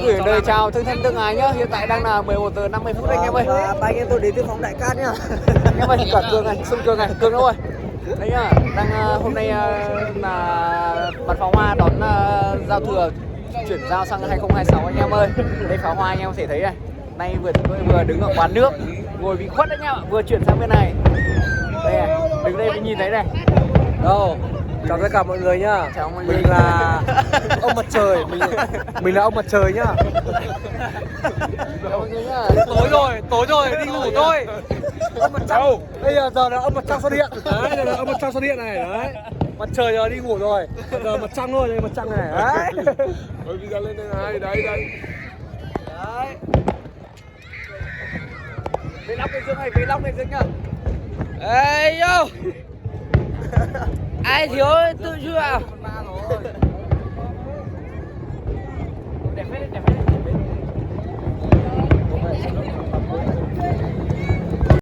Gửi lời chào thân thân tương ái nhá. Hiện tại đang là 11 giờ 50 phút anh em ơi. Và ba anh em tôi đến từ phóng Đại Cát nhá. Anh em ơi, cả Cường này, Xuân Cường này, Cường đâu rồi? Đấy nhá, đang hôm nay là bắn pháo hoa đón giao thừa chuyển giao sang 2026 anh em ơi. Đây pháo hoa anh em có thể thấy này. Nay vừa đứng ở quán nước, ngồi bị khuất đấy nhá, vừa chuyển sang bên này. Đây này, đứng đây mới nhìn thấy này. Đâu, chào tất cả mọi người nhá. Chào mọi người. Mình là ông mặt trời, mình là ông mặt trời nhá. Chào mọi người nhá. Tối rồi, đi ngủ thôi. Ông mặt trăng. Bây giờ là ông mặt trăng xuất hiện. Đấy, đây là ông mặt trăng xuất hiện này, đấy. Mặt trời giờ đi ngủ rồi. Giờ mặt trăng thôi, đây mặt trăng này. Đấy. Rồi bây giờ lên đây này, đây. Đấy. Vlog này Dương nhá. Ê yo. Ai thiếu tự chui vào.